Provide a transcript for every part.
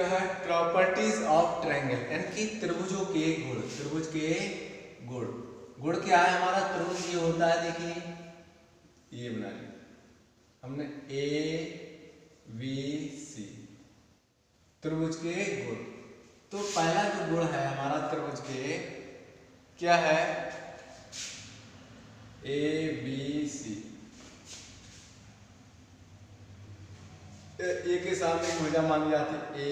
क्या है, properties of triangle, यानी कि त्रिभुजों के गुण। त्रिभुज के गुण, गुण क्या है हमारा, त्रिभुज ये होता है, देखिए ये बना लिया हमने ए बी सी, त्रिभुज के गुण। तो पहला जो गुण है हमारा त्रिभुज के क्या है, ए बी सी। ए के सामने की भुजा मानी जाती है ए,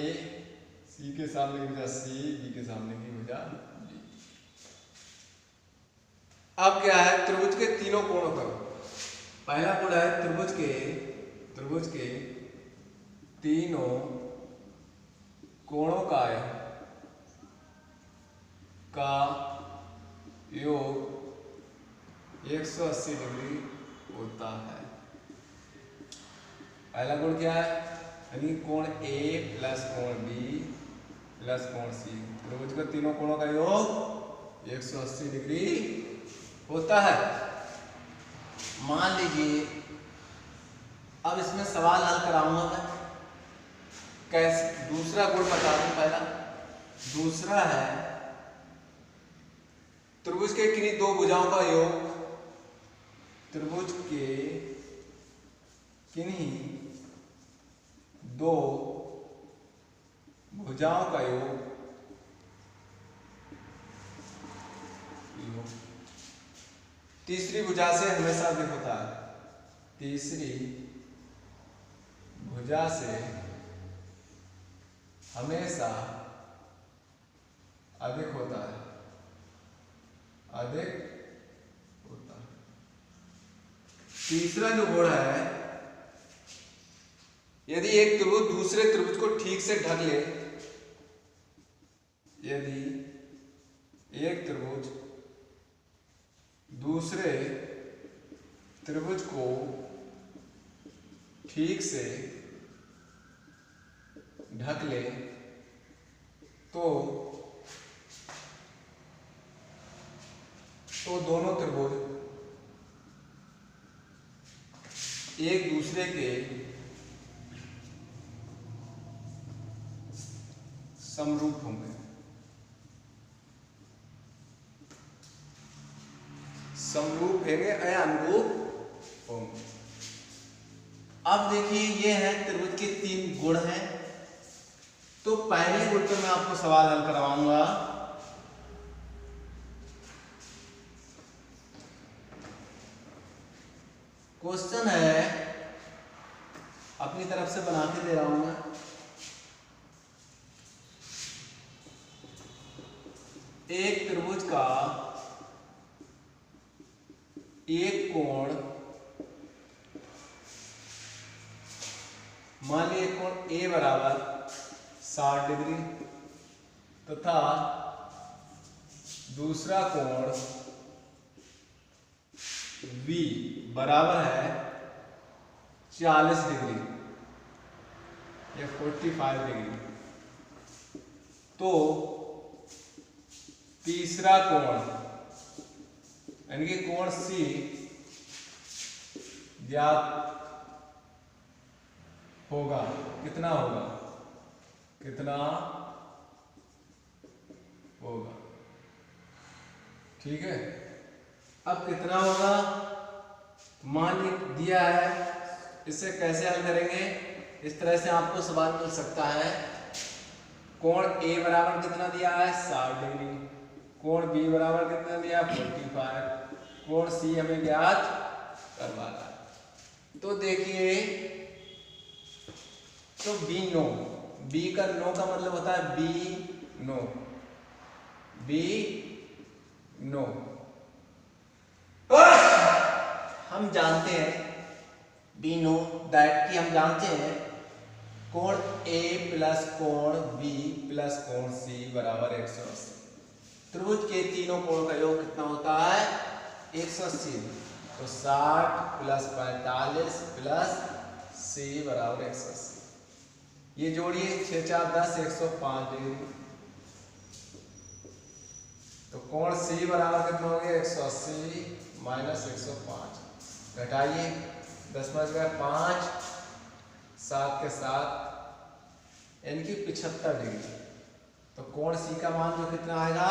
सी के सामने की भुजा सी, बी के सामने की भुजा बी। अब क्या है, त्रिभुज के तीनों कोणों का, पहला गुण है त्रिभुज के तीनों कोणों का योग 180 डिग्री होता है। पहला गुण क्या है, यानी कोण ए प्लस कोण बी प्लस कोण सी, त्रिभुज के तीनों कोणों का योग 180 डिग्री होता है। मान लीजिए, अब इसमें सवाल हल कराऊंगा मैं, कैसे, दूसरा गुण बता दूं। पहला दूसरा है त्रिभुज के किन्हीं दो भुजाओं का योग, त्रिभुज के किन्हीं दो भुजाओं का योग तीसरी भुजा से हमेशा अधिक होता है, तीसरी भुजा से हमेशा अधिक होता है, अधिक होता है। तीसरा जो गुण है, यदि एक त्रिभुज दूसरे त्रिभुज को ठीक से ढक ले, यदि एक त्रिभुज दूसरे त्रिभुज को ठीक से ढक ले, तो दोनों त्रिभुज एक दूसरे के समरूप होंगे, समरूप होंगे या अनुरूप होंगे। अब देखिए, ये है त्रिभुज के तीन गुण हैं। तो पहले गुण पर मैं आपको सवाल हल करवाऊंगा। क्वेश्चन है, अपनी तरफ से बना के दे रहा हूं मैं। एक त्रिभुज का एक कोण, मान लीजिए कोण ए बराबर 60 डिग्री तथा दूसरा कोण बी बराबर है 40 डिग्री या 45 डिग्री। तो तीसरा कोण यानी कि कोण सी ज्ञात होगा, कितना होगा, कितना होगा, ठीक है। अब कितना होगा, मान दिया है, इससे कैसे हल करेंगे, इस तरह से आपको सवाल मिल सकता है। कोण ए बराबर कितना दिया है 60 डिग्री, कोण बी बराबर कितना दिया 45, कोण सी हमें ज्ञात करवाना है। तो देखिए, तो बी नो, बी का नो का मतलब होता है बी नो, बी नो। हम जानते हैं बी नो दैट, कि हम जानते हैं कोण ए प्लस कोण बी प्लस कोण सी बराबर 180। त्रिभुज के तीनों कोणों का योग कितना होता है 180। तो 60 प्लस 45 प्लस सी बराबर 180। ये जोड़िए 6 4 10 105 डिग्री। तो कोण सी बराबर कितना हो गया 180 माइनस 105, घटाइए 10 में 5, 7 के 7 यानी कि 75 डिग्री। तो कोण सी का मान जो कितना आएगा,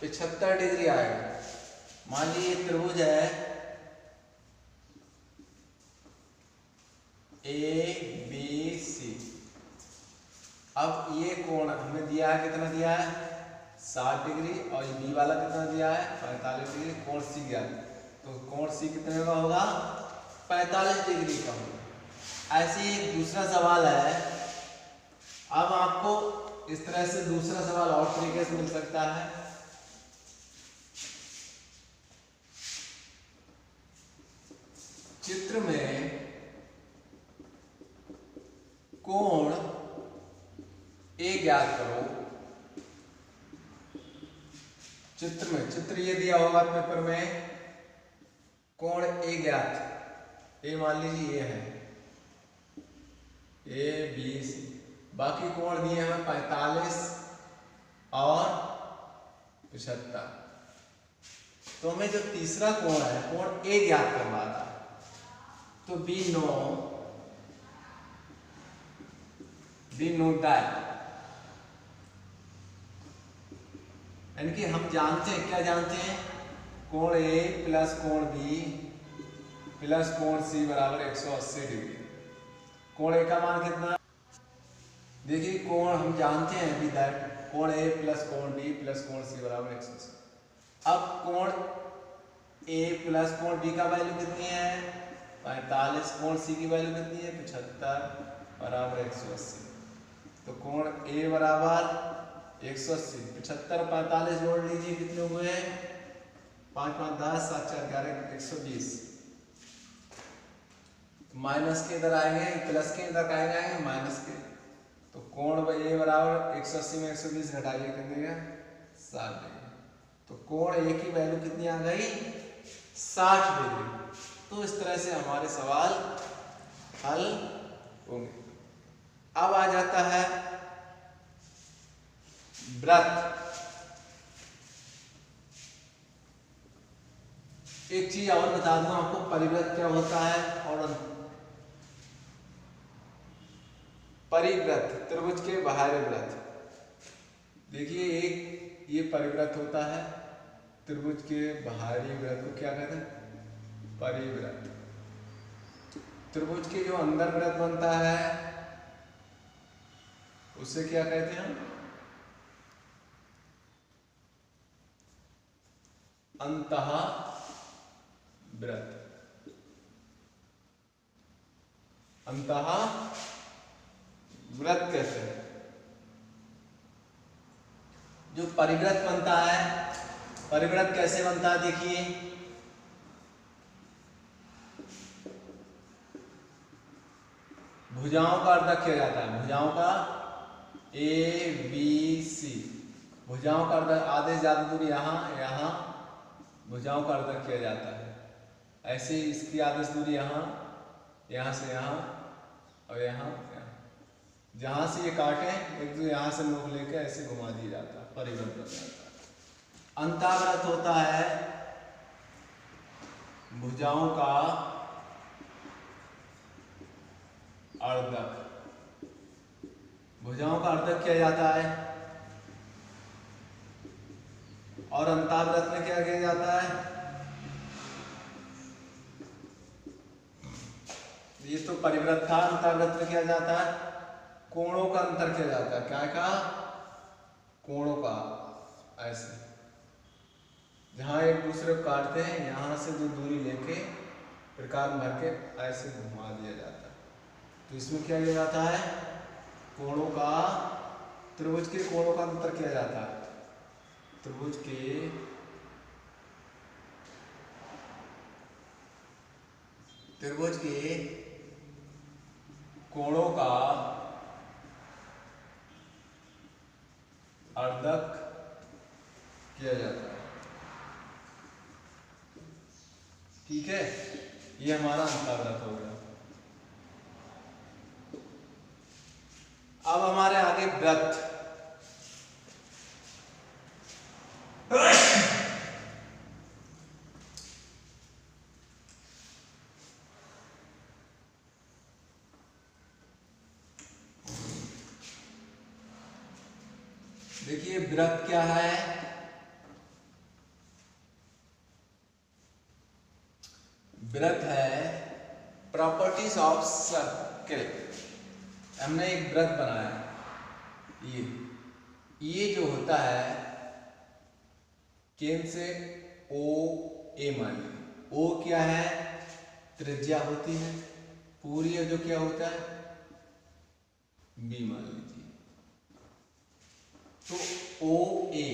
75 डिग्री आएगा। मान लीजिए त्रिभुज है ABC। अब ये कोण हमें दिया है, कितना दिया है 60 डिग्री, और ये बी वाला कितना दिया है 45 डिग्री। कोण सी गया, तो कोण सी कितने का होगा 45 डिग्री का होगा। ऐसे ही एक दूसरा सवाल है। अब आपको इस तरह से दूसरा सवाल और तरीके से मिल सकता है। चित्र में कोण ए ज्ञात करो। चित्र ये दिया होगा पेपर में, कोण ए ज्ञात, ए मान लीजिए ये है ABC। बाकी कोण दिए हैं 45 और 75। तो हमें जो तीसरा कोण है, कोण ए ज्ञात करना था। तो we know that, यानी कि हम जानते हैं, क्या जानते हैं, कोण ए प्लस कोण बी प्लस कोण सी बराबर 180 डिग्री। कोण ए का मान कितना, देखिए कोण हम जानते हैं अभी दैट कोण ए प्लस कोण बी प्लस कोण सी बराबर 180। अब कोण ए प्लस कोण बी का वैल्यू कितनी है 45, कोण सी की वैल्यू कितनी है 75 बराबर 180। तो कोण ए बराबर 180, 75 45 जोड़ लीजिए, कितने हुए 5 5 10 7 4 11 120। माइनस के इधर आएंगे, प्लस के इधर आएंगे माइनस के। तो कोण ए बराबर 180 में 120 घटाइए, कितने का 60 डिग्री। तो कोण ए की वैल्यू कितनी आ गई 60 डिग्री। तो इस तरह से हमारे सवाल हल होंगे। अब आ जाता है वृत्त। एक चीज और बता दूं आपको, परिवृत्त क्या होता है और परिवृत्त, त्रिभुज के बाहरी वृत्त। देखिए एक ये परिवृत्त होता है, त्रिभुज के बाहरी वृत्त को क्या कहते हैं परिवृत्त। त्रिभुज के जो अंदर वृत्त बनता है उसे क्या कहते हैं अंतः वृत्त। अंतः वृत्त कहते हैं। जो परिवृत्त बनता है, परिवृत्त कैसे बनता है देखिए, भुजाओं का अर्धक किया जाता है, भुजाओं का ABC, भुजाओं का अर्धक आधे से ज्यादा दूरी यहाँ भुजाओं का अर्धक किया जाता है। ऐसे ही इसकी आधे से दूरी यहाँ से यहाँ और यहाँ, जहां से ये काटे एक दूसरे यहाँ से नोक लेके ऐसे घुमा दिया जाता है, परिवृत्त बन जाता है। अंतःवृत्त होता है भुजाओं का अर्धक, भुजाओं का अर्धक किया जाता है। और अंतःवृत्त में क्या किया जाता है, ये तो परिवृत्त था, अंतःवृत्त में किया जाता है कोणों का अंतर किया जाता है। क्या का कोणों का, ऐसे जहां एक दूसरे को काटते हैं यहां से जो दूरी लेके प्रकार भर के ऐसे घुमा दिया जाता है। तो इसमें क्या किया जाता है कोणों का, त्रिभुज के कोणों का अंतर किया जाता है। त्रिभुज के कोणों का अर्धक किया जाता है। ठीक है, ये हमारा अंतःवृत्त हो गया। अब हमारे आगे वृत्त। देखिए वृत्त क्या है, वृत्त है प्रॉपर्टीज ऑफ सर्किल। हमने एक वृत्त बनाया, ये जो होता है केंद्र से ओ ए मान लीजिए, ओ क्या है, त्रिज्या होती है पूरी, जो क्या होता है बी मान लीजिए। तो ओ ए,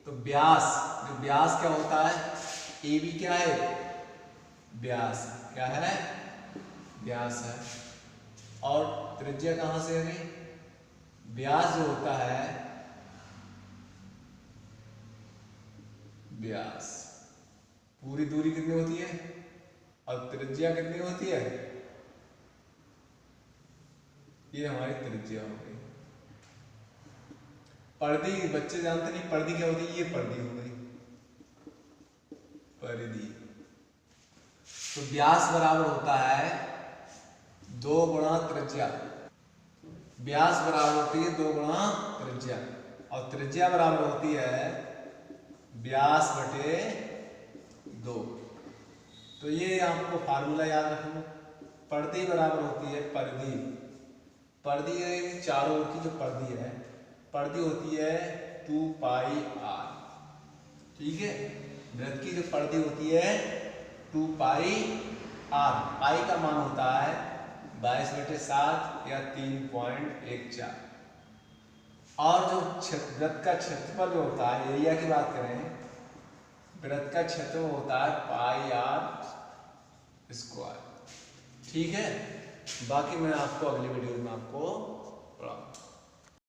तो व्यास, जो व्यास क्या होता है, ए बी क्या है, व्यास, क्या है, व्यास है। और त्रिज्या कहां से है, व्यास जो होता है, व्यास पूरी दूरी कितनी होती है और त्रिज्या कितनी होती है, ये हमारी त्रिज्या हो गई। परिधि बच्चे जानते नहीं परिधि क्या होती है, ये परिधि हो गई, परिधि। तो व्यास बराबर होता है 2 गुणा त्रिज्या, व्यास बराबर होती है 2 गुणा त्रिज्या, और त्रिज्या बराबर होती है व्यास बटे 2। तो ये आपको फार्मूला याद रखना, परिधि बराबर होती है परिधि, परिधि चारों ओर की जो परिधि है, परिधि होती है 2 पाई r, ठीक है। वृत्त की जो परिधि होती है 2 पाई r, पाई का मान होता है 22/7 या 3.14। और जो वृत्त का क्षेत्रफल जो होता है, एरिया की बात करें, वृत्त का क्षेत्रफल होता है पाई r स्क्वायर, ठीक है। बाकी मैं आपको अगली वीडियो में आपको पढ़ाऊंगा।